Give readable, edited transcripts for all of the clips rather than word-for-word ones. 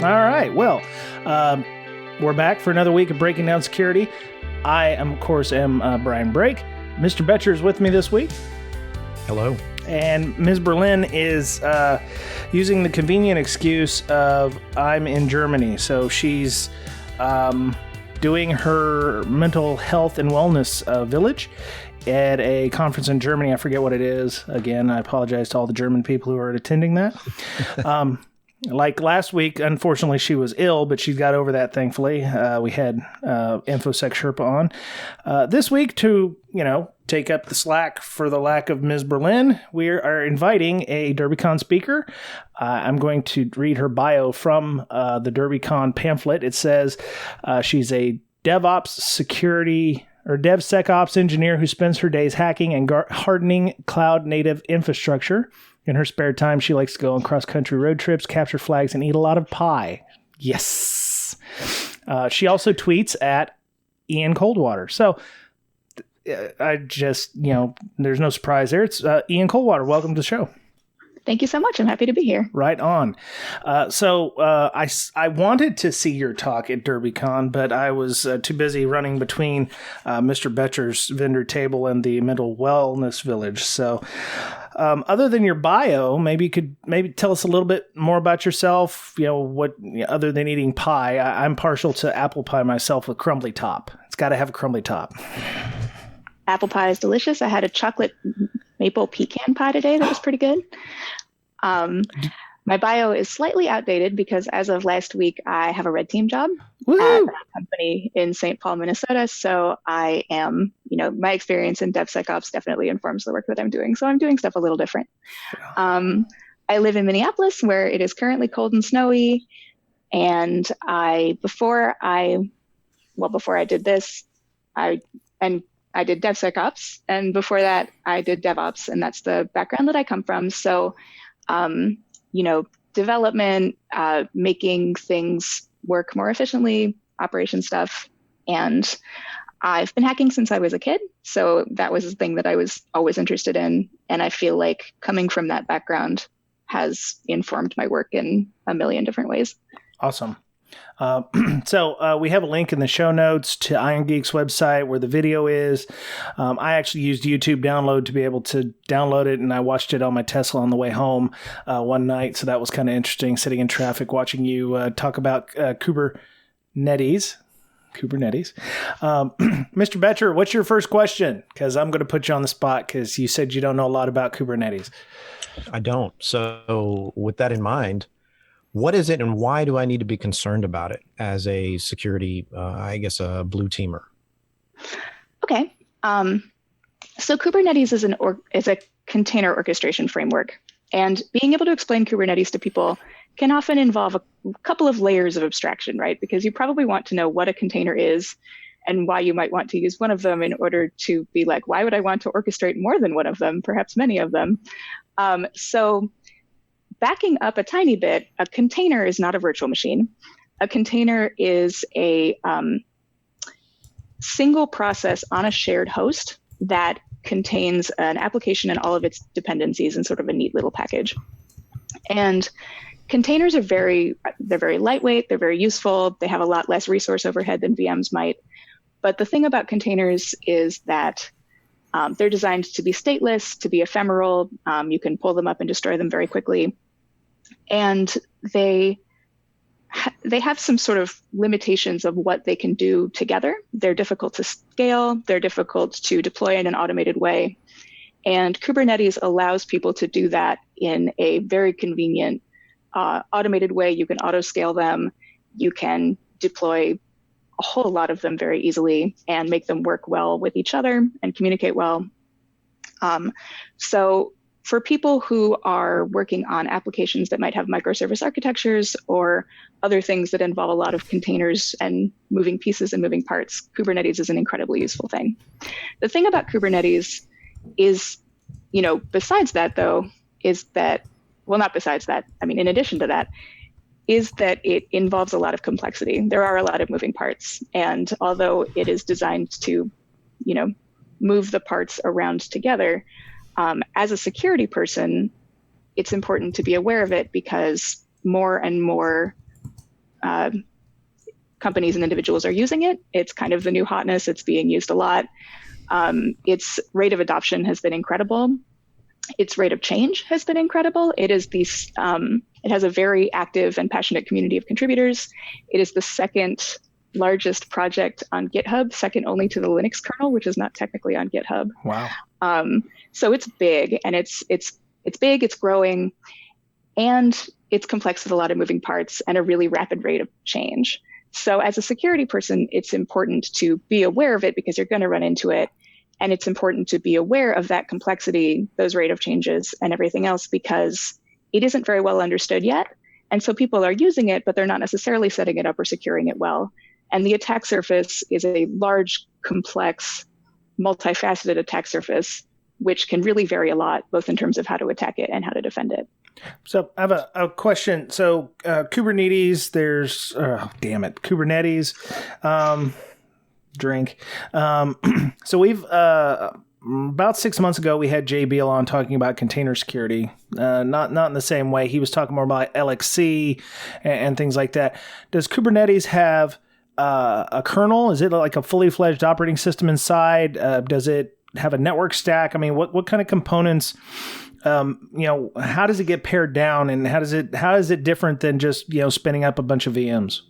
All right. Well, we're back for another week of Breaking Down Security. I, of course, am Brian Brake. Mr. Betcher is with me this week. Hello. And Ms. Berlin is using the convenient excuse of I'm in Germany. So she's doing her mental health and wellness village at a conference in Germany. I forget what it is. Again, I apologize to all the German people who are attending that. Like last week, unfortunately, she was ill, but she got over that, thankfully. We had InfoSec Sherpa on. This week, to, take up the slack for the lack of Ms. Berlin, we are inviting a DerbyCon speaker. I'm going to read her bio from the DerbyCon pamphlet. It says she's a DevOps security or DevSecOps engineer who spends her days hacking and hardening cloud-native infrastructure. In her spare time, she likes to go on cross-country road trips, capture flags, and eat a lot of pie. Yes! She also tweets at Ian Coldwater. So, I just, there's no surprise there. It's Ian Coldwater. Welcome to the show. Thank you so much. I'm happy to be here. Right on. I wanted to see your talk at DerbyCon, but I was too busy running between Mr. Betcher's vendor table and the mental wellness village. So other than your bio, maybe you could tell us a little bit more about yourself, other than eating pie. I'm partial to apple pie myself with crumbly top. It's got to have a crumbly top. Apple pie is delicious. I had a chocolate maple pecan pie today that was pretty good. My bio is slightly outdated because as of last week, I have a red team job at a company in St. Paul, Minnesota. So I am, my experience in DevSecOps definitely informs the work that I'm doing. So I'm doing stuff a little different. I live in Minneapolis, where it is currently cold and snowy. And before I did this, I did DevSecOps, and before that, I did DevOps, and that's the background that I come from. So, development, making things work more efficiently, operation stuff, and I've been hacking since I was a kid. So that was the thing that I was always interested in, and I feel like coming from that background has informed my work in a million different ways. Awesome. So we have a link in the show notes to Iron Geek's website where the video is. I actually used YouTube Download to be able to download it, and I watched it on my Tesla on the way home one night. So that was kind of interesting, sitting in traffic, watching you talk about Kubernetes. Mr. Betcher, what's your first question? Because I'm going to put you on the spot because you said you don't know a lot about Kubernetes. I don't. So with that in mind, what is it and why do I need to be concerned about it as a security, a blue teamer? Okay. So Kubernetes is a container orchestration framework. And being able to explain Kubernetes to people can often involve a couple of layers of abstraction, right? Because you probably want to know what a container is and why you might want to use one of them in order to be like, why would I want to orchestrate more than one of them, perhaps many of them? So backing up a tiny bit, a container is not a virtual machine. A container is a single process on a shared host that contains an application and all of its dependencies in sort of a neat little package. And containers are very lightweight, they're very useful, they have a lot less resource overhead than VMs might. But the thing about containers is that they're designed to be stateless, to be ephemeral. You can pull them up and destroy them very quickly. And they have some sort of limitations of what they can do together. They're difficult to scale. They're difficult to deploy in an automated way. And Kubernetes allows people to do that in a very convenient, automated way. You can auto-scale them. You can deploy a whole lot of them very easily and make them work well with each other and communicate well. So for people who are working on applications that might have microservice architectures or other things that involve a lot of containers and moving pieces and moving parts, Kubernetes is an incredibly useful thing. The thing about Kubernetes is, besides that though, is that, well, not besides that, in addition to that, is that it involves a lot of complexity. There are a lot of moving parts. And although it is designed to, move the parts around together, as a security person, it's important to be aware of it because more and more companies and individuals are using it. It's kind of the new hotness. It's being used a lot. Its rate of adoption has been incredible. Its rate of change has been incredible. It has a very active and passionate community of contributors. It is the second largest project on GitHub, second only to the Linux kernel, which is not technically on GitHub. Wow. So it's big, and it's big, it's growing, and it's complex with a lot of moving parts and a really rapid rate of change. So as a security person, it's important to be aware of it because you're going to run into it. And it's important to be aware of that complexity, those rate of changes and everything else, because it isn't very well understood yet. And so people are using it, but they're not necessarily setting it up or securing it well. And the attack surface is a large, complex, multifaceted attack surface, which can really vary a lot, both in terms of how to attack it and how to defend it. So I have a question. So Kubernetes, there's, Kubernetes, drink. So we've, about 6 months ago, we had Jay Beal on talking about container security. Not in the same way. He was talking more about LXC and things like that. Does Kubernetes have a kernel? Is it like a fully fledged operating system inside? Does it have a network stack? I mean, what kind of components, how does it get pared down, and how is it different than just, spinning up a bunch of VMs?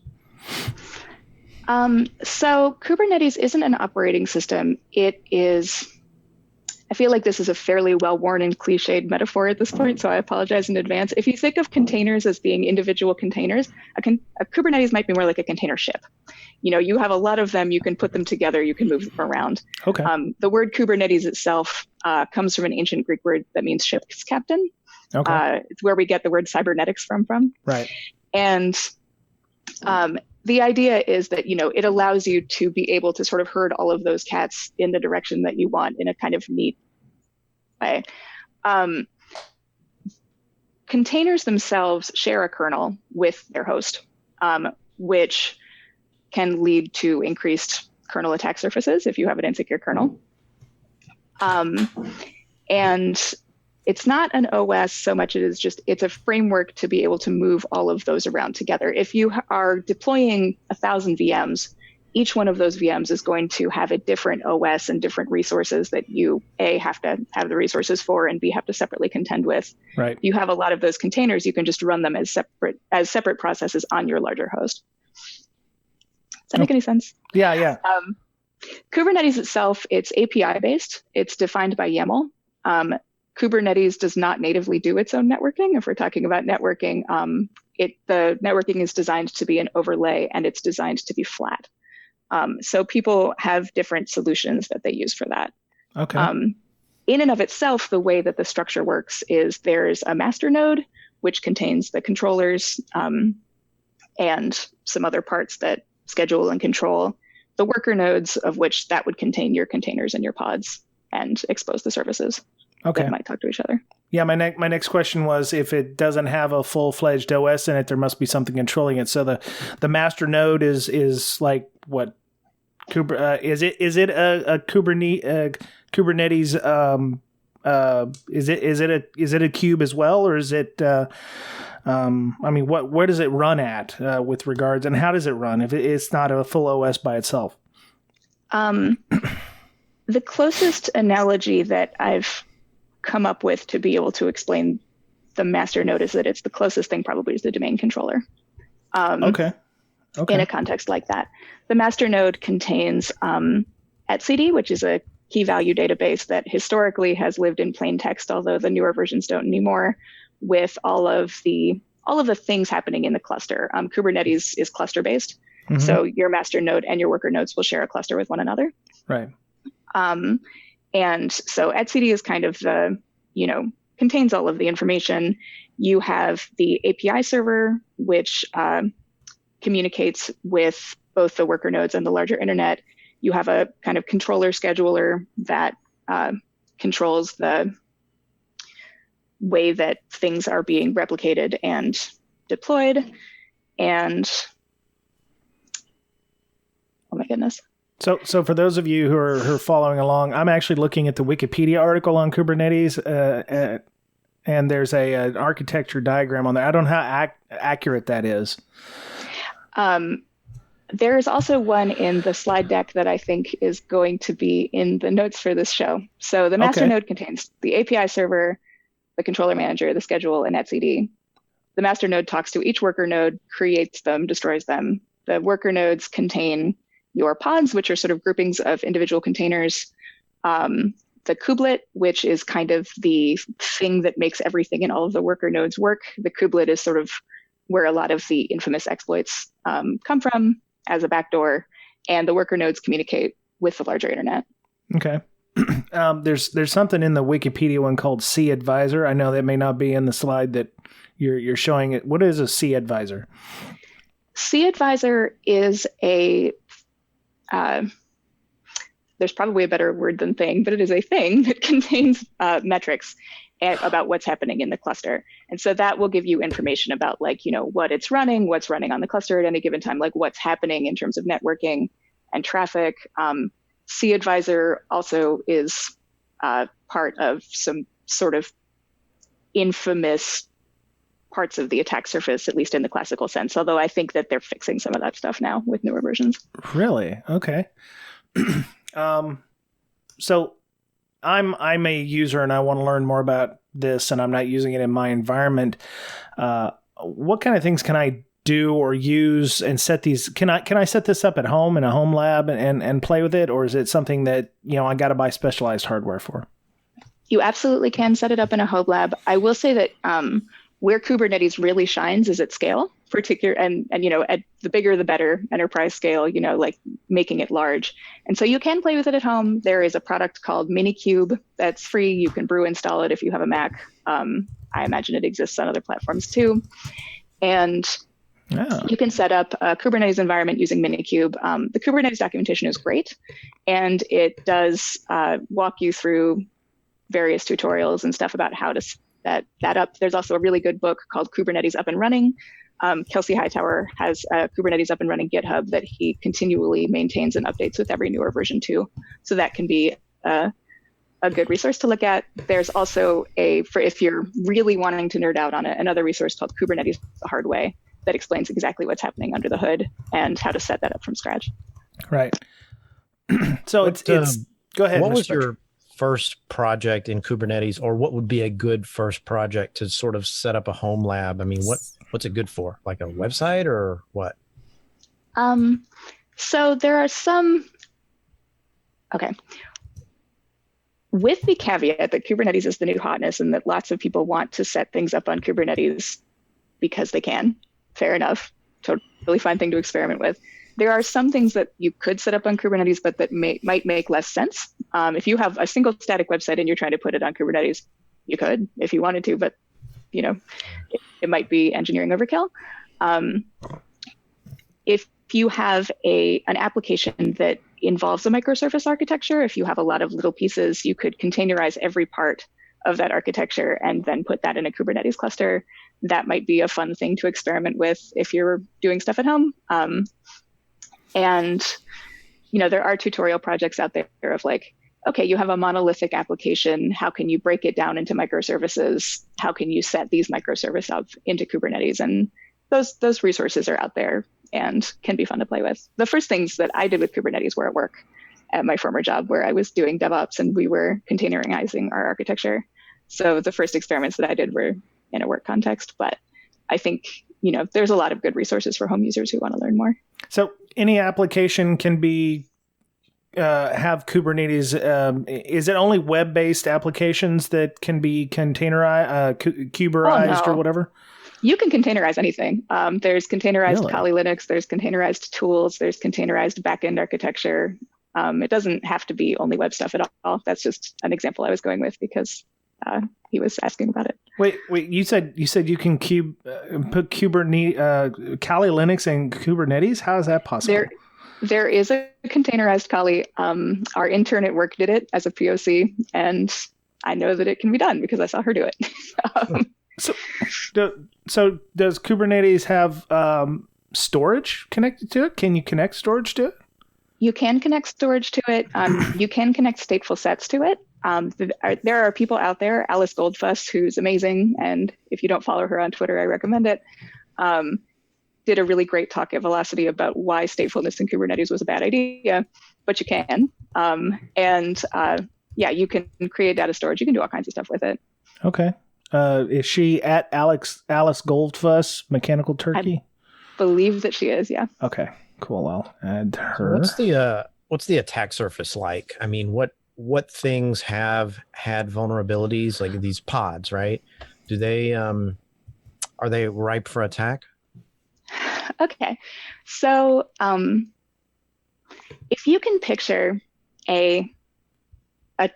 So Kubernetes isn't an operating system. It is, I feel like this is a fairly well-worn and cliched metaphor at this point, so I apologize in advance. If you think of containers as being individual containers, a Kubernetes might be more like a container ship. You have a lot of them, you can put them together, you can move them around. Okay. The word Kubernetes itself comes from an ancient Greek word that means ship's captain. Okay. It's where we get the word cybernetics from. Right. And the idea is that, it allows you to be able to sort of herd all of those cats in the direction that you want in a kind of neat way. Containers themselves share a kernel with their host, which can lead to increased kernel attack surfaces if you have an insecure kernel. And it's not an OS so much as it's a framework to be able to move all of those around together. If you are deploying 1,000 VMs, each one of those VMs is going to have a different OS and different resources that you, A, have to have the resources for, and B, have to separately contend with. Right. You have a lot of those containers, you can just run them as separate processes on your larger host. Does that make any sense? Yeah. Kubernetes itself, it's API based. It's defined by YAML. Kubernetes does not natively do its own networking. If we're talking about networking, the networking is designed to be an overlay, and it's designed to be flat. So people have different solutions that they use for that. Okay. In and of itself, the way that the structure works is there's a master node, which contains the controllers and some other parts that schedule and control the worker nodes, of which that would contain your containers and your pods and expose the services. Okay. That might talk to each other. Yeah, my next question was, if it doesn't have a full-fledged OS in it, there must be something controlling it. So the master node is like what? Is it a Kubernetes? Is it a cube as well, or is it? Where does it run at with regards, and how does it run if it's not a full OS by itself? The closest analogy that I've come up with to be able to explain the master node is that it's the closest thing probably is the domain controller. Okay. In a context like that. The master node contains etcd, which is a key value database that historically has lived in plain text, although the newer versions don't anymore, with all of the things happening in the cluster. Kubernetes is cluster based. Mm-hmm. So your master node and your worker nodes will share a cluster with one another. Right. And so etcd is kind of the, contains all of the information. You have the API server, which communicates with both the worker nodes and the larger internet. You have a kind of controller scheduler that controls the way that things are being replicated and deployed. And oh my goodness. So for those of you who are following along, I'm actually looking at the Wikipedia article on Kubernetes, and there's an architecture diagram on there. I don't know how accurate that is. There's also one in the slide deck that I think is going to be in the notes for this show. So the master node contains the API server, the controller manager, the schedule, and etcd. The master node talks to each worker node, creates them, destroys them. The worker nodes contain your pods, which are sort of groupings of individual containers. The kublet, which is kind of the thing that makes everything in all of the worker nodes work. The kublet is sort of where a lot of the infamous exploits come from as a backdoor, and the worker nodes communicate with the larger internet. Okay. There's something in the Wikipedia one called cAdvisor. I know that may not be in the slide that you're showing it. What is a cAdvisor? cAdvisor is there's probably a better word than thing, but it is a thing that contains metrics about what's happening in the cluster. And so that will give you information about what it's running, what's running on the cluster at any given time, like what's happening in terms of networking and traffic. cAdvisor also is part of some sort of infamous parts of the attack surface, at least in the classical sense, although I think that they're fixing some of that stuff now with newer versions. Really? Okay. So I'm a user and I want to learn more about this, and I'm not using it in my environment. What kind of things can I do or use and set these? Can I set this up at home in a home lab and play with it, or is it something that I got to buy specialized hardware for? You absolutely can set it up in a home lab. I will say that where Kubernetes really shines is at scale, and at the bigger the better, enterprise scale, like making it large. And so you can play with it at home. There is a product called Minikube that's free. You can brew install it if you have a Mac. I imagine it exists on other platforms too. And you can set up a Kubernetes environment using Minikube. The Kubernetes documentation is great, and it does walk you through various tutorials and stuff about how to set that up. There's also a really good book called Kubernetes Up and Running. Kelsey Hightower has a Kubernetes Up and Running GitHub that he continually maintains and updates with every newer version too. So that can be a good resource to look at. There's also for if you're really wanting to nerd out on it, another resource called Kubernetes the Hard Way that explains exactly what's happening under the hood and how to set that up from scratch. Right. So it's go ahead. What was your first project in Kubernetes, or what would be a good first project to sort of set up a home lab? I mean, what's it good for? Like a website or what? So there are some, with the caveat that Kubernetes is the new hotness and that lots of people want to set things up on Kubernetes because they can. Fair enough. Totally fine thing to experiment with. There are some things that you could set up on Kubernetes, but that might make less sense. If you have a single static website and you're trying to put it on Kubernetes, you could if you wanted to, but it might be engineering overkill. If you have an application that involves a microservice architecture, if you have a lot of little pieces, you could containerize every part of that architecture and then put that in a Kubernetes cluster. That might be a fun thing to experiment with if you're doing stuff at home. And there are tutorial projects out there of you have a monolithic application. How can you break it down into microservices? How can you set these microservices up into Kubernetes? And those resources are out there and can be fun to play with. The first things that I did with Kubernetes were at work at my former job, where I was doing DevOps and we were containerizing our architecture. So the first experiments that I did were in a work context, but I think, there's a lot of good resources for home users who want to learn more. So any application can be have Kubernetes. Is it only web-based applications that can be containerized, kuberized, or whatever? You can containerize anything. There's containerized Kali Linux, there's containerized tools, there's containerized backend architecture. It doesn't have to be only web stuff at all. That's just an example I was going with because he was asking about it. Wait! You said you can put Kubernetes, Kali Linux and Kubernetes. How is that possible? There is a containerized Kali. Our intern at work did it as a POC, and I know that it can be done because I saw her do it. So does Kubernetes have storage connected to it? Can you connect storage to it? You can connect storage to it. You can connect stateful sets to it. There are people out there, Alice Goldfuss, who's amazing, and if you don't follow her on Twitter, I recommend it. did a really great talk at Velocity about why statefulness in Kubernetes was a bad idea, but you can. You can create data storage. You can do all kinds of stuff with it. Okay. Is she at Alice Goldfuss, Mechanical Turkey? I believe that she is, yeah. Okay, cool. I'll add her. What's the attack surface like? I mean, what things have had vulnerabilities, like these pods, right? Do they are they ripe for attack? Okay. So if you can picture a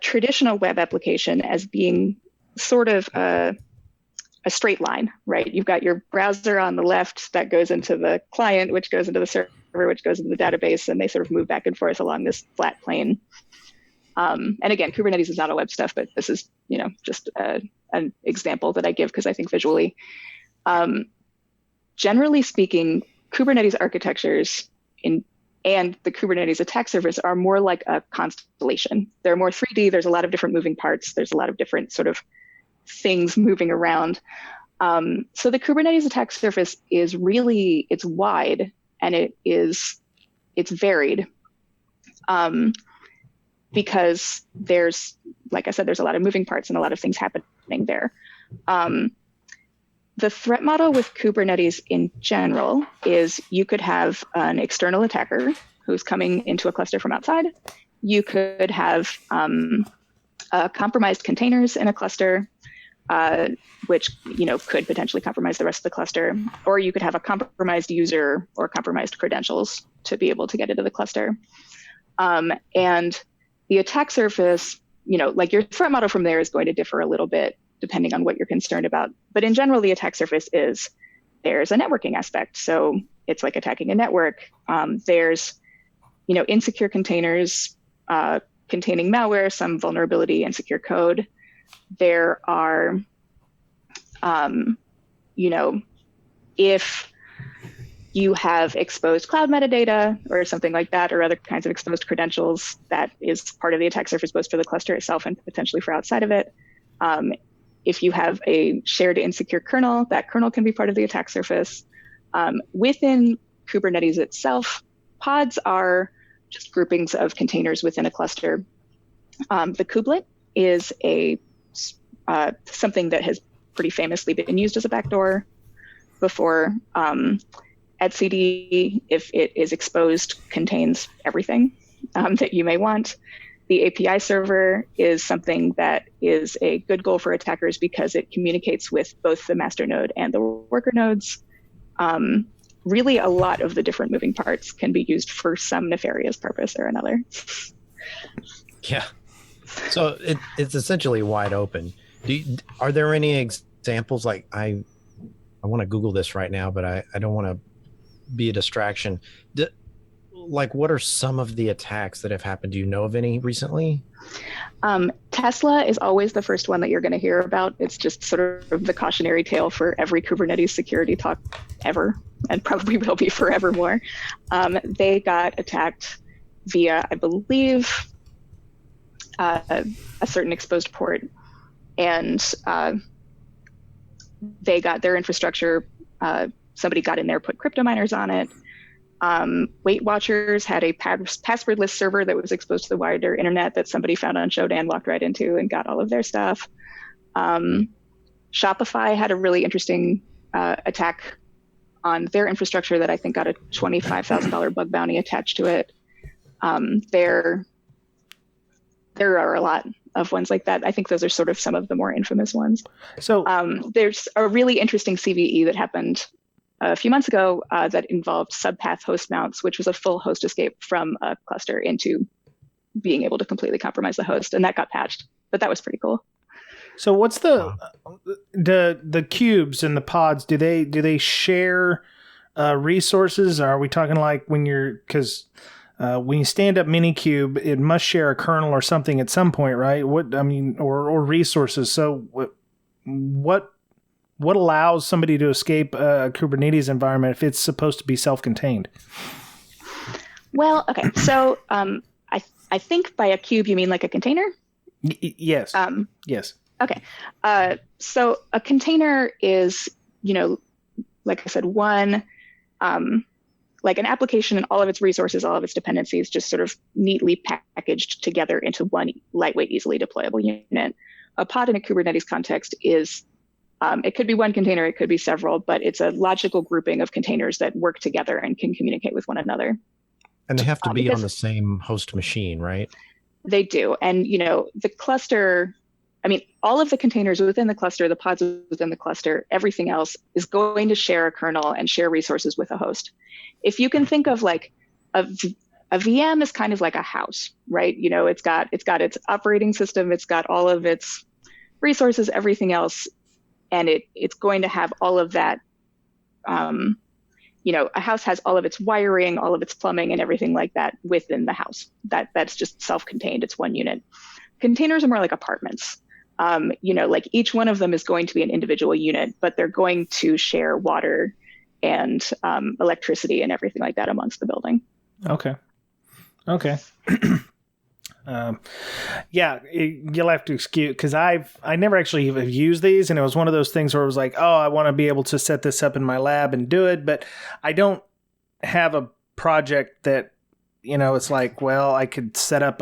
traditional web application as being sort of a straight line, right? You've got your browser on the left that goes into the client, which goes into the server, which goes into the database, and they sort of move back and forth along this flat plane. And again, Kubernetes is not all web stuff, but this is, just an example that I give because I think visually. Generally speaking, Kubernetes architectures and the Kubernetes attack surface are more like a constellation. They're more 3D. There's a lot of different moving parts. There's a lot of different sort of things moving around. So the Kubernetes attack surface is really, it's wide and it's varied. Because there's, like I said, there's a lot of moving parts and a lot of things happening there. The threat model with Kubernetes in general is you could have an external attacker who's coming into a cluster from outside. You could have compromised containers in a cluster, which could potentially compromise the rest of the cluster. Or you could have a compromised user or compromised credentials to be able to get into the cluster. And the attack surface, like your threat model from there is going to differ a little bit depending on what you're concerned about. But in general, the attack surface there's a networking aspect. So it's like attacking a network. There's, insecure containers containing malware, some vulnerability, insecure code. There are, if you have exposed cloud metadata or something like that, or other kinds of exposed credentials, that is part of the attack surface, both for the cluster itself and potentially for outside of it. If you have a shared insecure kernel, that kernel can be part of the attack surface. Within Kubernetes itself, pods are just groupings of containers within a cluster. The kublet is something that has pretty famously been used as a backdoor before. etcd, if it is exposed, contains everything that you may want. The API server is something that is a good goal for attackers because it communicates with both the master node and the worker nodes. Really, a lot of the different moving parts can be used for some nefarious purpose or another. Yeah. So it's essentially wide open. Are there any examples? Like I want to Google this right now, but I don't want to be a distraction. What are some of the attacks that have happened? Do you know of any recently? Tesla is always the first one that you're going to hear about. It's just sort of the cautionary tale for every Kubernetes security talk ever, and probably will be forevermore. They got attacked via, I believe, a certain exposed port, and they got their infrastructure. Somebody got in there, put crypto miners on it. Weight Watchers had a passwordless server that was exposed to the wider internet that somebody found on Shodan, walked right into, and got all of their stuff. Shopify had a really interesting attack on their infrastructure that I think got a $25,000 bug bounty attached to it. There are a lot of ones like that. I think those are sort of some of the more infamous ones. So there's a really interesting CVE that happened a few months ago that involved subpath host mounts, which was a full host escape from a cluster into being able to completely compromise the host, and that got patched. But that was pretty cool. So what's the cubes and the pods? Do they share resources? Are we talking like when you stand up Minikube, it must share a kernel or something at some point, right? Or resources. So what allows somebody to escape a Kubernetes environment if it's supposed to be self-contained? Well, okay. So I think by a cube, you mean like a container? Yes. Yes. Okay. So a container is, like I said, one like an application and all of its resources, all of its dependencies, just sort of neatly packaged together into one lightweight, easily deployable unit. A pod in a Kubernetes context is, it could be one container, it could be several, but it's a logical grouping of containers that work together and can communicate with one another. And they have to be on the same host machine, right? They do. And, the cluster, all of the containers within the cluster, the pods within the cluster, everything else is going to share a kernel and share resources with a host. If you can think of like a VM is kind of like a house, right? It's got its operating system, it's got all of its resources, everything else, and it's going to have all of that. A house has all of its wiring, all of its plumbing, and everything like that within the house. That's just self-contained. It's one unit. Containers are more like apartments. Like each one of them is going to be an individual unit, but they're going to share water and electricity and everything like that amongst the building. Okay. Yeah, you'll have to excuse, because I never actually have used these, and it was one of those things where it was like, oh, I want to be able to set this up in my lab and do it, but I don't have a project that, it's like, well, I could set up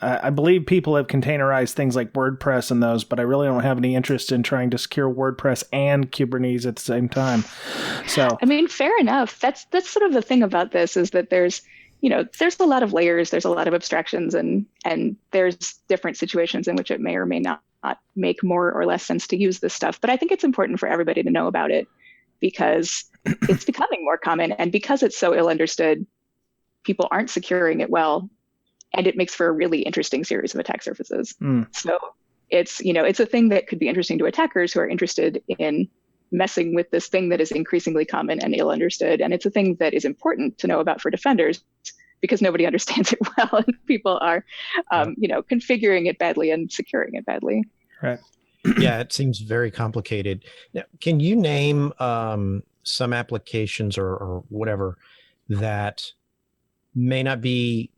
I believe people have containerized things like WordPress and those, but I really don't have any interest in trying to secure WordPress and Kubernetes at the same time. So, fair enough. That's sort of the thing about this, is that there's a lot of layers, there's a lot of abstractions, and there's different situations in which it may or may not make more or less sense to use this stuff. But I think it's important for everybody to know about it, because it's becoming more common, and because it's so ill understood, people aren't securing it well. And it makes for a really interesting series of attack surfaces. So it's a thing that could be interesting to attackers who are interested in messing with this thing that is increasingly common and ill understood. And it's a thing that is important to know about for defenders, because nobody understands it well, and people are, configuring it badly and securing it badly. Right. Yeah, it seems very complicated. Now, can you name some applications or whatever that may not be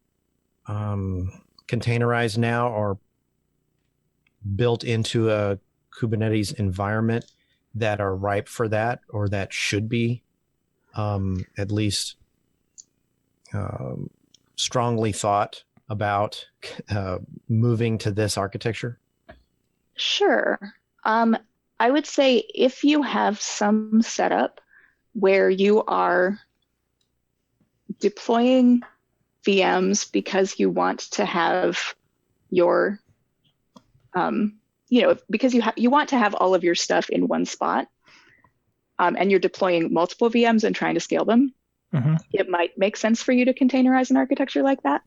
containerized now or built into a Kubernetes environment that are ripe for that, or that should be at least strongly thought about moving to this architecture? Sure. I would say if you have some setup where you are deploying VMs because you want to have your, because you want to have all of your stuff in one spot, and you're deploying multiple VMs and trying to scale them, it might make sense for you to containerize an architecture like that,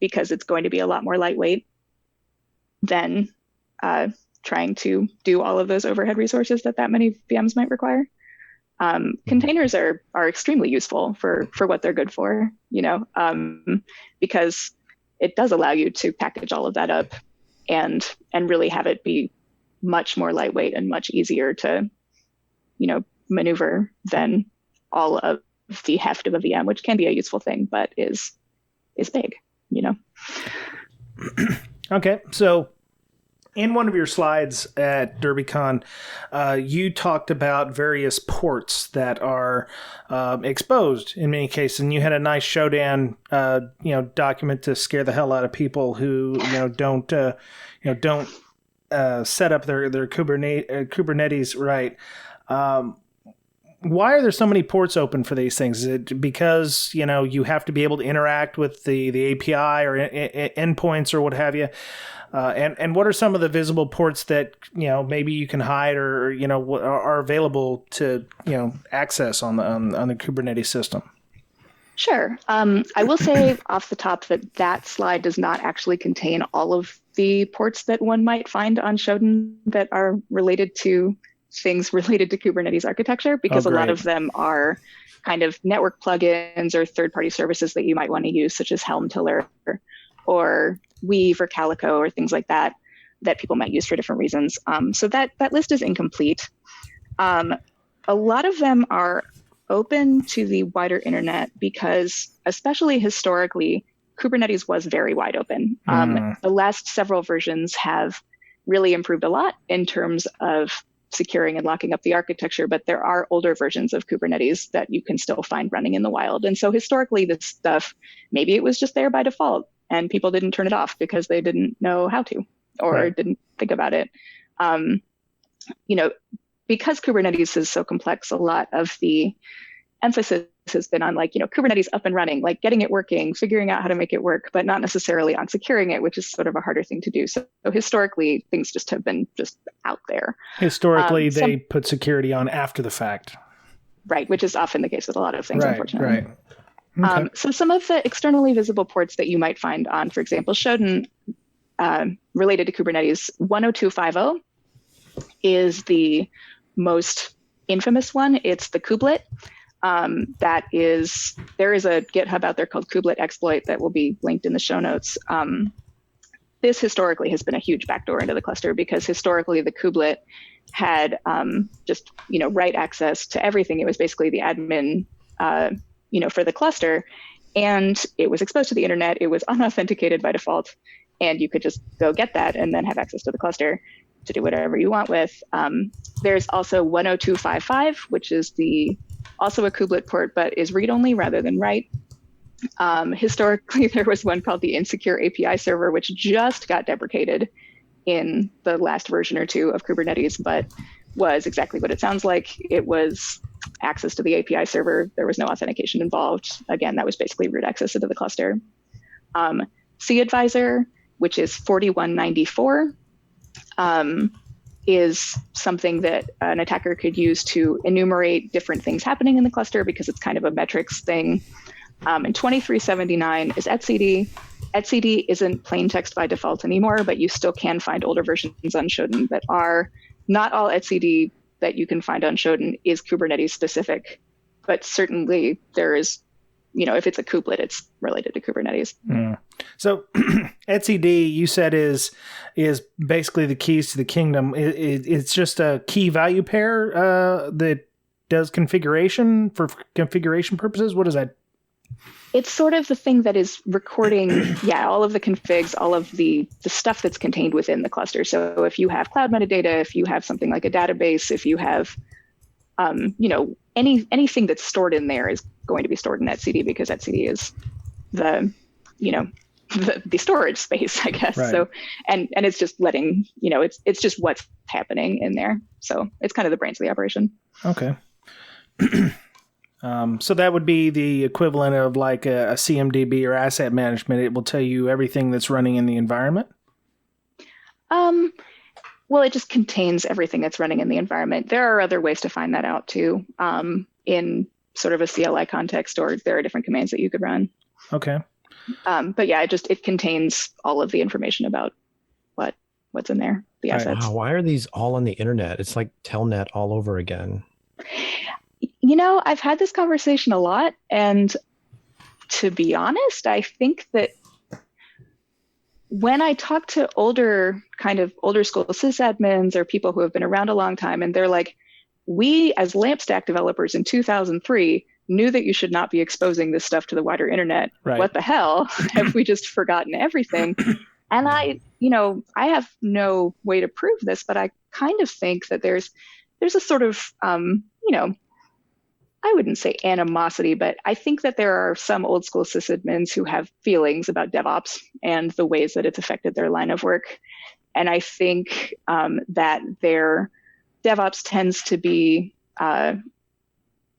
because it's going to be a lot more lightweight than trying to do all of those overhead resources that many VMs might require. Containers are extremely useful for what they're good for, because it does allow you to package all of that up and really have it be much more lightweight and much easier to, maneuver than all of the heft of a VM, which can be a useful thing, but is big, Okay, so in one of your slides at DerbyCon, you talked about various ports that are exposed in many cases, and you had a nice showdown, document to scare the hell out of people who don't set up their Kubernetes right. Why are there so many ports open for these things? Is it because you have to be able to interact with the API or endpoints or what have you? And what are some of the visible ports that maybe you can hide or are available to access on the Kubernetes system? Sure. I will say off the top that slide does not actually contain all of the ports that one might find on Shodan that are related to things related to Kubernetes architecture, because a lot of them are kind of network plugins or third-party services that you might want to use, such as Helmtiller or Weave or Calico or things like that people might use for different reasons. So that list is incomplete. A lot of them are open to the wider internet because, especially historically, Kubernetes was very wide open. The last several versions have really improved a lot in terms of securing and locking up the architecture, but there are older versions of Kubernetes that you can still find running in the wild. And so historically, this stuff, maybe it was just there by default and people didn't turn it off because they didn't know how to or didn't think about it. Because Kubernetes is so complex, a lot of the emphasis has been on Kubernetes up and running, like getting it working, figuring out how to make it work, but not necessarily on securing it, which is sort of a harder thing to do. So historically, things just have been just out there. Historically, they put security on after the fact. Right, which is often the case with a lot of things, unfortunately. Right. Okay. So some of the externally visible ports that you might find on, for example, Shodan related to Kubernetes, 102.50 is the most infamous one. It's the kublet. There is a GitHub out there called Kublet exploit that will be linked in the show notes. This historically has been a huge backdoor into the cluster because historically the kublet had just write access to everything. It was basically the admin for the cluster, and it was exposed to the internet. It was unauthenticated by default, and you could just go get that and then have access to the cluster to do whatever you want with. There's also 102.55, which is also a kubelet port, but is read-only rather than write. Historically, there was one called the Insecure API server, which just got deprecated in the last version or two of Kubernetes, but was exactly what it sounds like. It was access to the API server. There was no authentication involved. Again, that was basically root access into the cluster. cAdvisor, which is 4194, is something that an attacker could use to enumerate different things happening in the cluster because it's kind of a metrics thing. And 2379 is etcd. etcd isn't plain text by default anymore, but you still can find older versions on Shodan that are. Not all etcd that you can find on Shodan is Kubernetes specific, but certainly there is, if it's a kubelet, it's related to Kubernetes. So etcd, you said, is basically the keys to the kingdom. It's just a key value pair that does configuration for configuration purposes. What is that? It's sort of the thing that is recording, all of the configs, all of the stuff that's contained within the cluster. So if you have cloud metadata, if you have something like a database, if you have, anything that's stored in there is going to be stored in etcd because etcd is the storage space, I guess. Right. So, and it's just letting, it's just what's happening in there. So it's kind of the brains of the operation. Okay. So that would be the equivalent of like a CMDB or asset management. It will tell you everything that's running in the environment? Well, it just contains everything that's running in the environment. There are other ways to find that out too, in sort of a CLI context, or there are different commands that you could run. Okay. But yeah, it contains all of the information about what's in there, the assets. Wow, why are these all on the internet? It's like Telnet all over again. I've had this conversation a lot, and to be honest, I think that when I talk to older school sysadmins or people who have been around a long time, and they're like, we as LampStack developers in 2003 knew that you should not be exposing this stuff to the wider internet. Right. What the hell? Have we just forgotten everything? And I have no way to prove this, but I kind of think that there's a sort of, I wouldn't say animosity, but I think that there are some old school sysadmins who have feelings about DevOps and the ways that it's affected their line of work. And I think that their DevOps tends to be,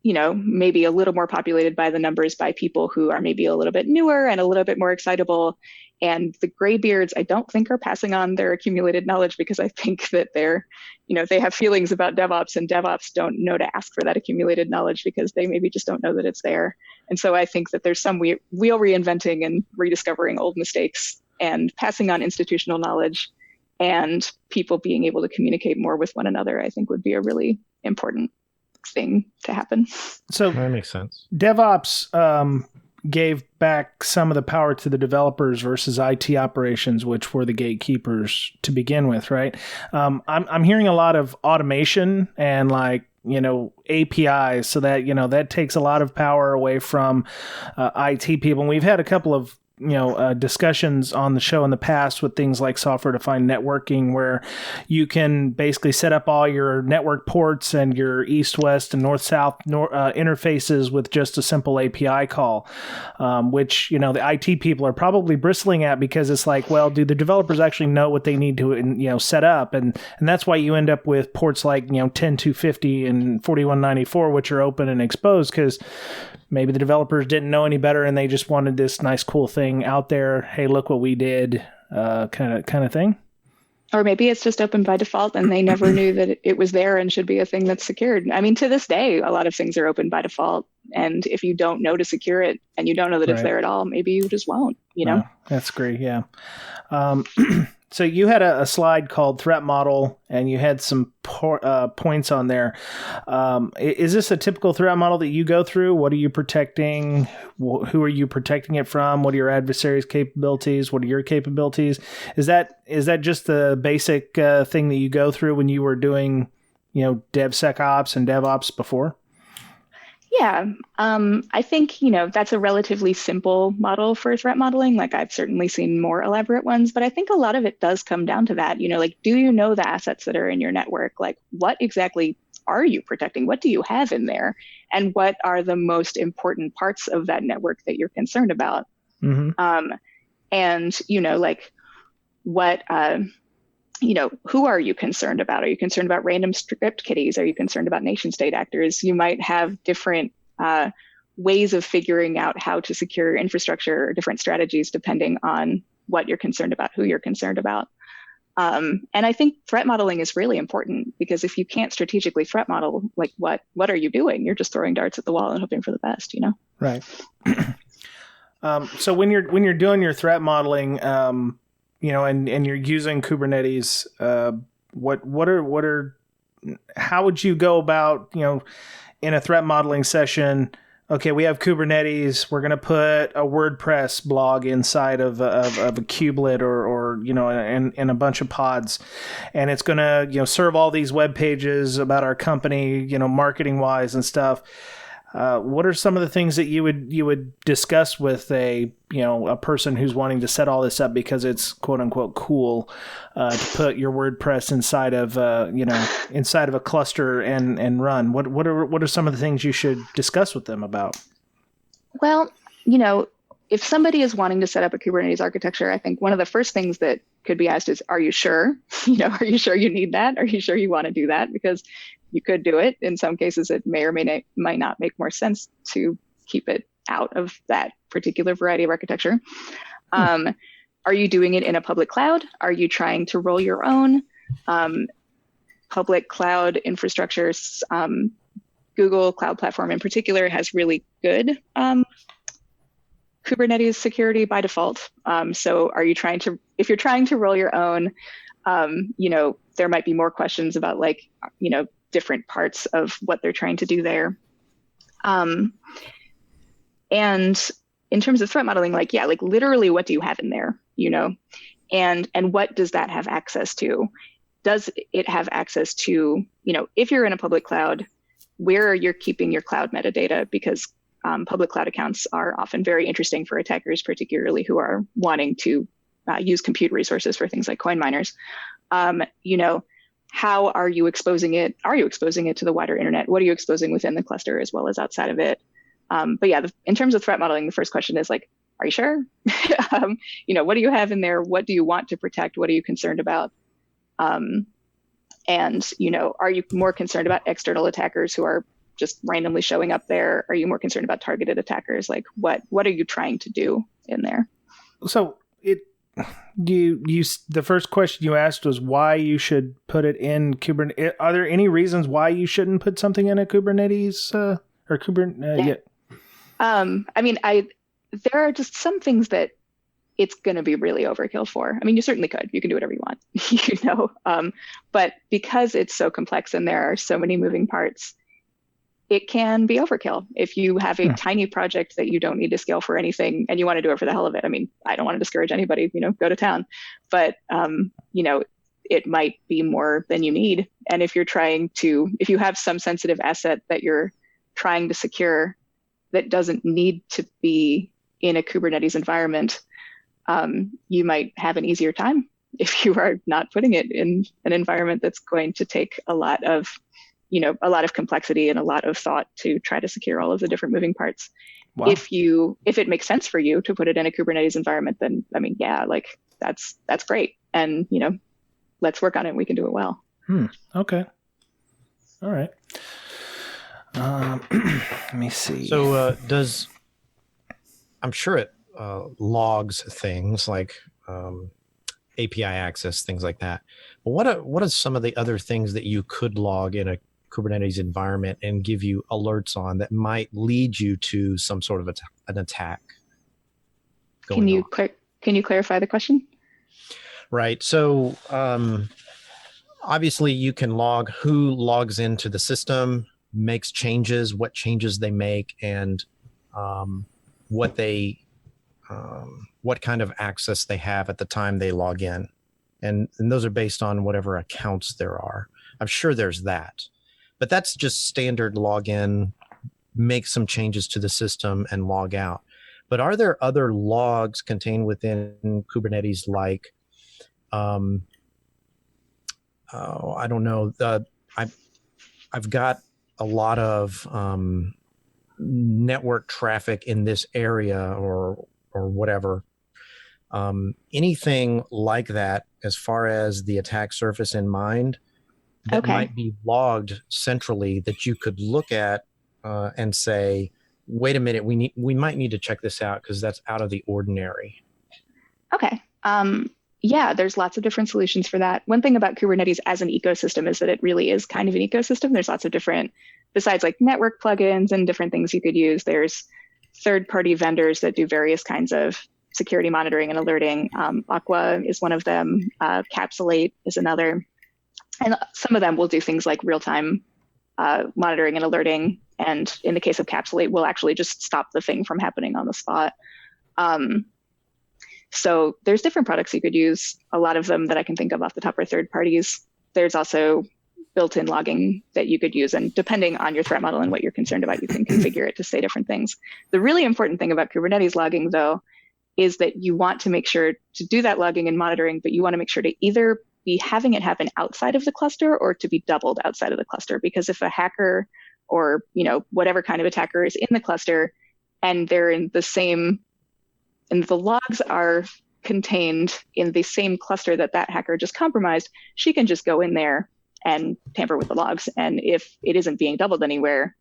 maybe a little more populated by the numbers by people who are maybe a little bit newer and a little bit more excitable. And the graybeards, I don't think, are passing on their accumulated knowledge, because I think that they have feelings about DevOps, and DevOps don't know to ask for that accumulated knowledge because they maybe just don't know that it's there. And so I think that there's some wheel reinventing and rediscovering old mistakes and passing on institutional knowledge, and people being able to communicate more with one another, I think would be a really important thing to happen. So that makes sense. DevOps gave back some of the power to the developers versus IT operations, which were the gatekeepers to begin with, right? I'm hearing a lot of automation and APIs, so that that takes a lot of power away from IT people. And we've had a couple of discussions on the show in the past with things like software-defined networking, where you can basically set up all your network ports and your east-west and north-south interfaces with just a simple API call, which the IT people are probably bristling at, because it's like, well, do the developers actually know what they need to set up? And that's why you end up with ports like 10250 and 4194, which are open and exposed, because maybe the developers didn't know any better and they just wanted this nice, cool thing out there. Hey, look what we did, kind of thing. Or maybe it's just open by default and they never knew that it was there and should be a thing that's secured. I mean, to this day, a lot of things are open by default. And if you don't know to secure it and you don't know that it's there at all, maybe you just won't, That's great. Yeah. So you had a slide called threat model, and you had some points on there. Is this a typical threat model that you go through? What are you protecting? Who are you protecting it from? What are your adversaries' capabilities? What are your capabilities? Is that just the basic thing that you go through when you were doing, DevSecOps and DevOps before? Yeah, I think, that's a relatively simple model for threat modeling. Like, I've certainly seen more elaborate ones, but I think a lot of it does come down to that. Do you know the assets that are in your network? Like, what exactly are you protecting? What do you have in there? And what are the most important parts of that network that you're concerned about? Mm-hmm. Who are you concerned about? Are you concerned about random script kiddies? Are you concerned about nation state actors? You might have different ways of figuring out how to secure infrastructure, or different strategies depending on what you're concerned about, who you're concerned about. And I think threat modeling is really important, because if you can't strategically threat model, like what are you doing? You're just throwing darts at the wall and hoping for the best, Right. So when you're doing your threat modeling, and you're using Kubernetes, how would you go about, in a threat modeling session? Okay, we have Kubernetes. We're going to put a WordPress blog inside of a kubelet or in a bunch of pods, and it's going to serve all these web pages about our company, marketing wise and stuff. What are some of the things that you would discuss with a person who's wanting to set all this up because it's quote unquote cool to put your WordPress inside of a cluster and run? What are some of the things you should discuss with them about? Well, if somebody is wanting to set up a Kubernetes architecture, I think one of the first things that could be asked is, are you sure? Are you sure you need that? Are you sure you want to do that? Because you could do it. In some cases, it may or might not make more sense to keep it out of that particular variety of architecture. Are you doing it in a public cloud? Are you trying to roll your own? Public cloud infrastructures, Google Cloud Platform in particular, has really good Kubernetes security by default. So if you're trying to roll your own, there might be more questions about different parts of what they're trying to do there. And in terms of threat modeling, literally what do you have in there, and what does that have access to? Does it have access to, if you're in a public cloud, where you're keeping your cloud metadata? Because public cloud accounts are often very interesting for attackers, particularly who are wanting to use compute resources for things like coin miners. How are you exposing it? Are you exposing it to the wider internet? What are you exposing within the cluster as well as outside of it? But yeah, in terms of threat modeling, the first question is are you sure? What do you have in there? What do you want to protect? What are you concerned about? And are you more concerned about external attackers who are just randomly showing up there? Are you more concerned about targeted attackers? What are you trying to do in there? So the first question you asked was why you should put it in Kubernetes. Are there any reasons why you shouldn't put something in a Kubernetes or Kubernetes? Yeah. There are just some things that it's going to be really overkill for. You certainly could. You can do whatever you want, but because it's so complex and there are so many moving parts, it can be overkill. If you have a tiny project that you don't need to scale for anything and you want to do it for the hell of it, I don't want to discourage anybody, go to town, but, it might be more than you need. And if you have some sensitive asset that you're trying to secure that doesn't need to be in a Kubernetes environment, you might have an easier time if you are not putting it in an environment that's going to take a lot of complexity and a lot of thought to try to secure all of the different moving parts. Wow. If it makes sense for you to put it in a Kubernetes environment, then like that's great. And, let's work on it. We can do it well. Okay. All right. Let me see. So I'm sure it logs things like API access, things like that. But what are some of the other things that you could log in a Kubernetes environment and give you alerts on that might lead you to some sort of an attack? Can you clarify the question? Right. So obviously you can log who logs into the system, makes changes, what changes they make, and what kind of access they have at the time they log in. And those are based on whatever accounts there are. I'm sure there's that. But that's just standard login, make some changes to the system and log out. But are there other logs contained within Kubernetes like, I don't know, I've got a lot of network traffic in this area or whatever. Anything like that as far as the attack surface in mind that might be logged centrally that you could look at and say, wait a minute, we might need to check this out because that's out of the ordinary. Okay. Yeah, there's lots of different solutions for that. One thing about Kubernetes as an ecosystem is that it really is kind of an ecosystem. There's lots of different, besides like network plugins and different things you could use, there's third-party vendors that do various kinds of security monitoring and alerting. Aqua is one of them. Capsulate is another. And some of them will do things like real-time monitoring and alerting. And in the case of Capsulate, we'll actually just stop the thing from happening on the spot. So there's different products you could use. A lot of them that I can think of off the top are third parties. There's also built-in logging that you could use. And depending on your threat model and what you're concerned about, you can configure it to say different things. The really important thing about Kubernetes logging, though, is that you want to make sure to do that logging and monitoring, but you want to make sure to either be having it happen outside of the cluster or to be doubled outside of the cluster. Because if a hacker or, whatever kind of attacker is in the cluster and they're in the same, and the logs are contained in the same cluster that hacker just compromised, she can just go in there and tamper with the logs. And if it isn't being doubled anywhere,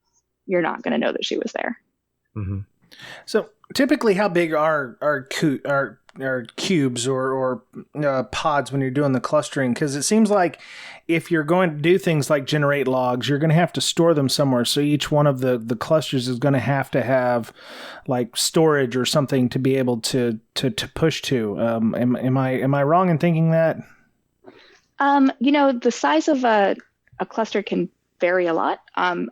you're not going to know that she was there. Mm-hmm. So typically, how big are cubes or pods when you're doing the clustering? Because it seems like if you're going to do things like generate logs, you're going to have to store them somewhere. So each one of the clusters is going to have like storage or something to be able to push to. Am I wrong in thinking that? The size of a cluster can vary a lot,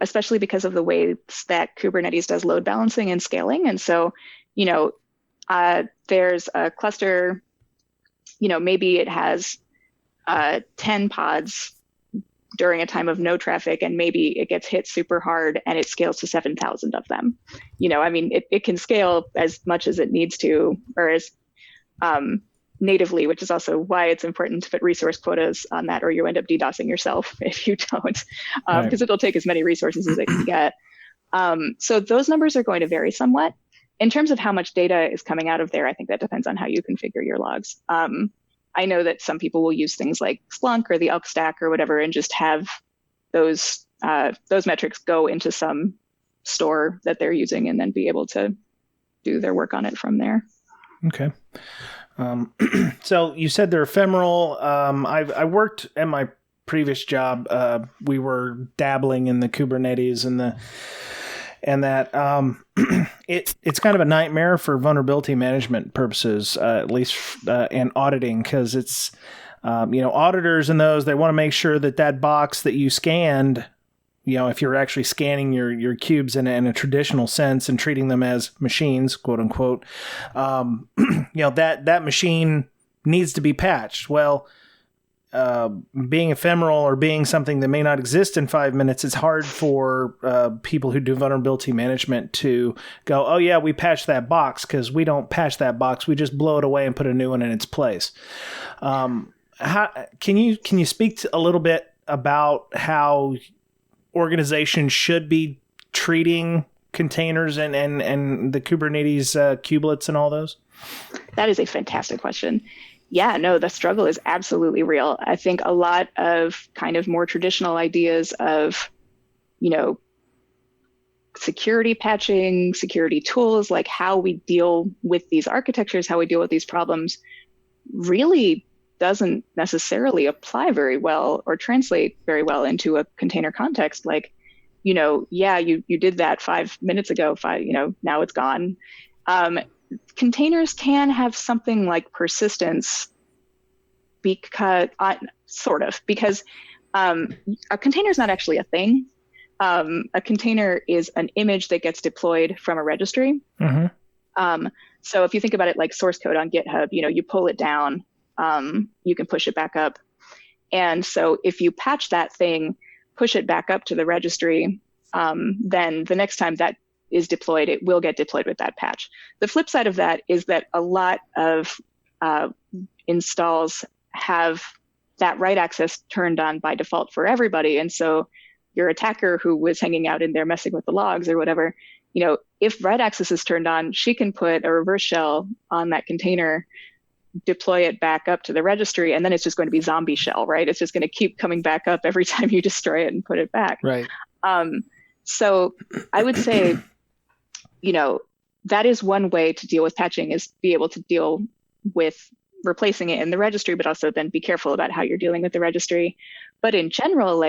especially because of the ways that Kubernetes does load balancing and scaling. And so, there's a cluster, maybe it has 10 pods during a time of no traffic, and maybe it gets hit super hard and it scales to 7,000 of them. It can scale as much as it needs to, or as natively, which is also why it's important to put resource quotas on that, or you end up DDoSing yourself if you don't, because it'll take as many resources as it can get. So those numbers are going to vary somewhat. In terms of how much data is coming out of there, I think that depends on how you configure your logs. I know that some people will use things like Splunk or the Elk Stack or whatever and just have those metrics go into some store that they're using and then be able to do their work on it from there. Okay. So you said they're ephemeral. I worked at my previous job. We were dabbling in the Kubernetes and that it's kind of a nightmare for vulnerability management purposes, at least and auditing, because it's auditors and those, they want to make sure that box that you scanned, if you're actually scanning your cubes in a traditional sense and treating them as machines, quote unquote, that machine needs to be patched. Well, being ephemeral or being something that may not exist in 5 minutes, it's hard for people who do vulnerability management to go, oh yeah, we patched that box, because we don't patch that box. We just blow it away and put a new one in its place. Can you speak a little bit about how organizations should be treating containers and the Kubernetes kubelets and all those? That is a fantastic question. Yeah, no, the struggle is absolutely real. I think a lot of kind of more traditional ideas of, security patching, security tools, like how we deal with these architectures, how we deal with these problems, really doesn't necessarily apply very well or translate very well into a container context. Like, yeah, you did that 5 minutes ago, now it's gone. Containers can have something like persistence because a container is not actually a thing. A container is an image that gets deployed from a registry. Mm-hmm. So if you think about it like source code on GitHub, you pull it down, you can push it back up. And so if you patch that thing, push it back up to the registry, then the next time that is deployed, it will get deployed with that patch. The flip side of that is that a lot of installs have that write access turned on by default for everybody. And so your attacker who was hanging out in there messing with the logs or whatever, if write access is turned on, she can put a reverse shell on that container, deploy it back up to the registry, and then it's just going to be zombie shell, right? It's just going to keep coming back up every time you destroy it and put it back. Right. So I would say, that is one way to deal with patching, is be able to deal with replacing it in the registry, but also then be careful about how you're dealing with the registry. But in general,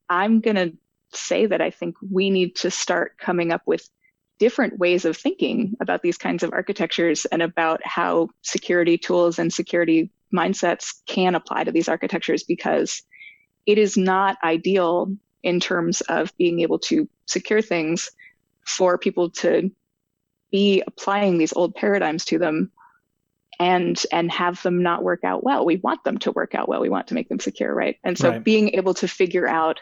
I'm going to say that I think we need to start coming up with different ways of thinking about these kinds of architectures and about how security tools and security mindsets can apply to these architectures, because it is not ideal in terms of being able to secure things for people to be applying these old paradigms to them and have them not work out well. We want them to work out well. We want to make them secure, right? And so being able to figure out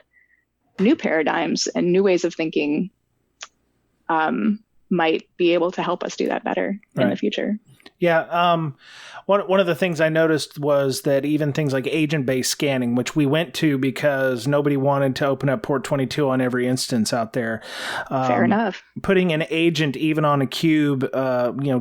new paradigms and new ways of thinking might be able to help us do that better in the future. Yeah. One of the things I noticed was that even things like agent-based scanning, which we went to because nobody wanted to open up port 22 on every instance out there. Fair enough. Putting an agent even on a cube,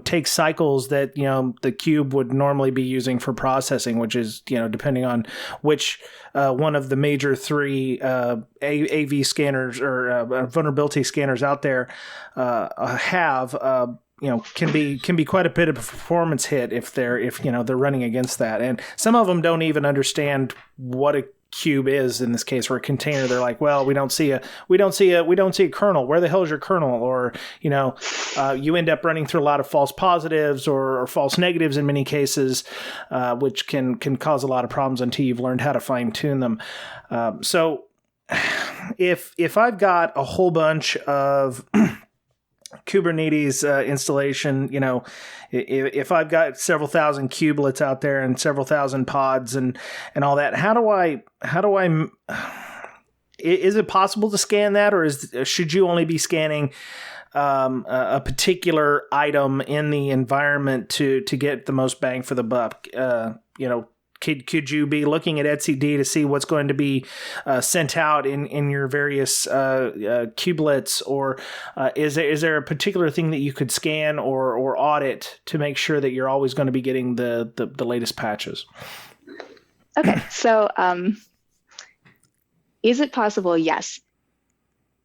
takes cycles that, the cube would normally be using for processing, which is, depending on which one of the major three AV scanners or vulnerability scanners out there have. Can be quite a bit of a performance hit if they're running against that. And some of them don't even understand what a cube is in this case, or a container. They're like, well, we don't see a kernel. Where the hell is your kernel? Or, you end up running through a lot of false positives or false negatives in many cases, which can cause a lot of problems until you've learned how to fine tune them. So if I've got a whole bunch of Kubernetes installation, if I've got several thousand kubelets out there and several thousand pods and all that, how do I is it possible to scan that, or should you only be scanning a particular item in the environment to get the most bang for the buck? Could you be looking at etcd to see what's going to be sent out in your various kubelets, or is there a particular thing that you could scan or audit to make sure that you're always going to be getting the latest patches? Okay, so is it possible? Yes.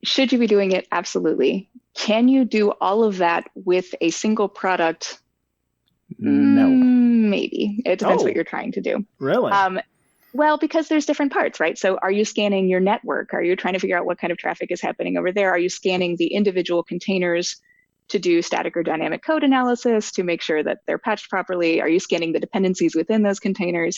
Should you be doing it? Absolutely. Can you do all of that with a single product? No. Maybe. It depends what you're trying to do. Really? Well, because there's different parts, right? So are you scanning your network? Are you trying to figure out what kind of traffic is happening over there? Are you scanning the individual containers to do static or dynamic code analysis to make sure that they're patched properly? Are you scanning the dependencies within those containers?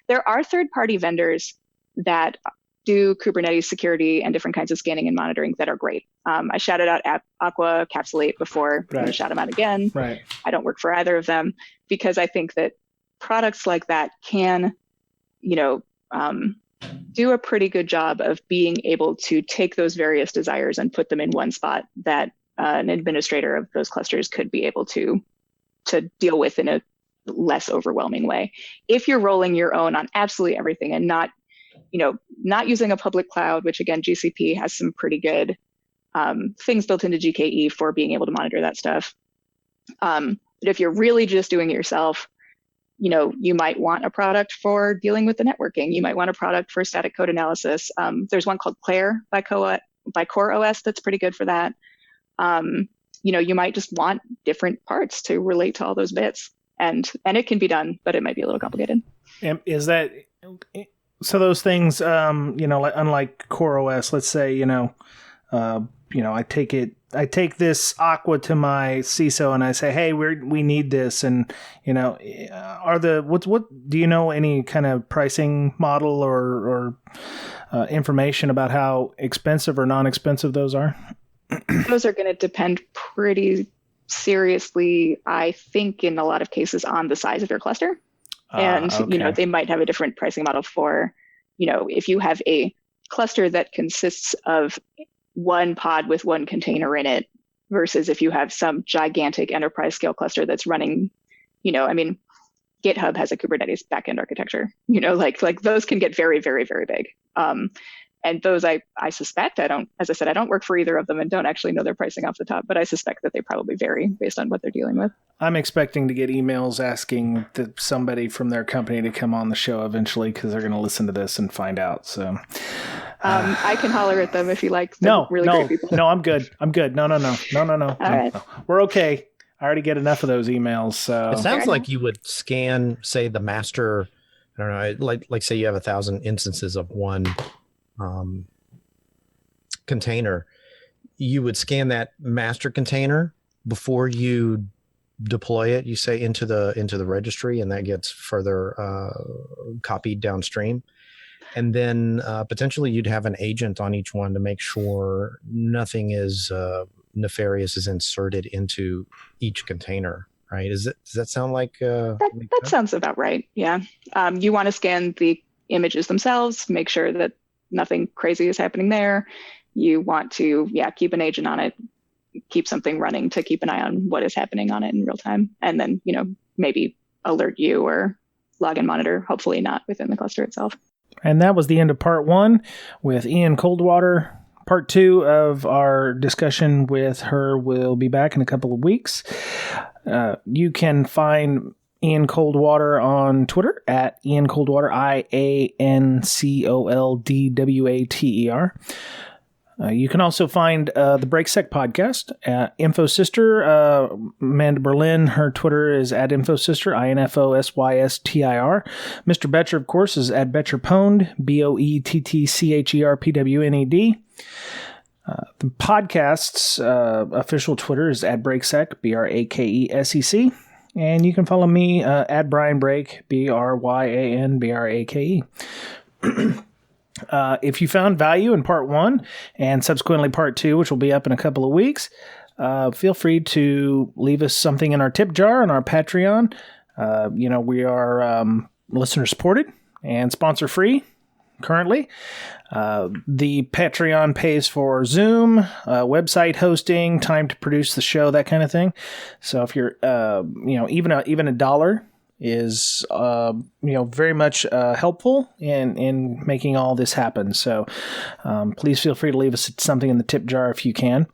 There are third-party vendors that do Kubernetes security and different kinds of scanning and monitoring that are great. I shouted out Aqua, Capsulate before. I'm going to shout them out again. Right. I don't work for either of them because I think that products like that can, do a pretty good job of being able to take those various desires and put them in one spot that an administrator of those clusters could be able to deal with in a less overwhelming way. If you're rolling your own on absolutely everything and not using a public cloud, which again, GCP has some pretty good things built into GKE for being able to monitor that stuff. But if you're really just doing it yourself, you might want a product for dealing with the networking. You might want a product for static code analysis. There's one called Claire by CoreOS that's pretty good for that. You might just want different parts to relate to all those bits. And it can be done, but it might be a little complicated. Is that so? Those things, unlike CoreOS, let's say, I take this Aqua to my CISO and I say, hey, we need this, and what do you know any kind of pricing model or information about how expensive or non-expensive those are? Those are going to depend pretty seriously, I think, in a lot of cases on the size of your cluster. And, okay. They might have a different pricing model for, if you have a cluster that consists of one pod with one container in it versus if you have some gigantic enterprise scale cluster that's running, GitHub has a Kubernetes backend architecture, like those can get very, very, very big. And those I suspect, I don't work for either of them and don't actually know their pricing off the top, but I suspect that they probably vary based on what they're dealing with. I'm expecting to get emails asking somebody from their company to come on the show eventually because they're going to listen to this and find out. So I can holler at them if you like. Great people. No, I'm good. No. All right. We're okay. I already get enough of those emails. So it sounds like you would scan, say, the master. I don't know, like say you have 1,000 instances of one container. You would scan that master container before you deploy it, you say, into the registry, and that gets further copied downstream. And then potentially you'd have an agent on each one to make sure nothing is nefarious is inserted into each container, right? Does that sound like that sounds about right? Yeah. You want to scan the images themselves, make sure that nothing crazy is happening there. You want to, keep an agent on it, keep something running to keep an eye on what is happening on it in real time. And then, maybe alert you or log and monitor, hopefully not within the cluster itself. And that was the end of part 1 with Ian Coldwater. Part 2 of our discussion with her will be back in a couple of weeks. You can find Ian Coldwater on Twitter at Ian Coldwater, IANCOLDWATER. You can also find the Brakesec podcast at InfoSister. Amanda Berlin, her Twitter is at InfoSister, INFOSYSTIR. Mr. Betcher, of course, is at BetcherPwned, BOETTCHERPWNED. The podcast's official Twitter is at Brakesec, BRAKESEC. And you can follow me at Brian Brake, BRYANBRAKE. If you found value in part 1 and subsequently part 2, which will be up in a couple of weeks, feel free to leave us something in our tip jar on our Patreon. We are listener supported and sponsor free currently. The Patreon pays for Zoom, website hosting, time to produce the show, that kind of thing. So if you're, even a dollar is, very much helpful in making all this happen. So please feel free to leave us something in the tip jar if you can.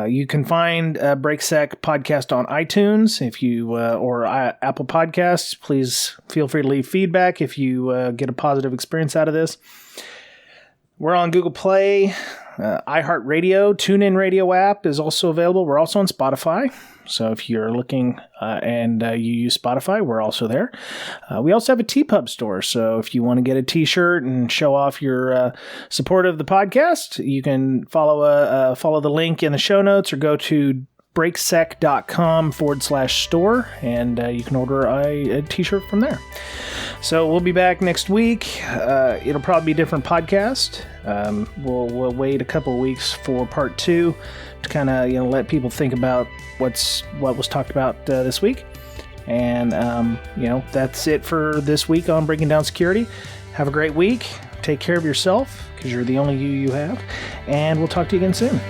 You can find Brakesec podcast on iTunes or Apple Podcasts. Please feel free to leave feedback if you get a positive experience out of this. We're on Google Play, iHeartRadio, TuneIn Radio app is also available. We're also on Spotify. So if you're looking and you use Spotify, we're also there. We also have a TeePub store. So if you want to get a t-shirt and show off your support of the podcast, you can follow the link in the show notes or go to brakesec.com/store and you can order a t-shirt from there. So we'll be back next week. It'll probably be a different podcast. We'll wait a couple of weeks for part 2 to kind of let people think about what was talked about this week. And that's it for this week on Breaking Down Security. Have a great week. Take care of yourself, because you're the only you have. And we'll talk to you again soon.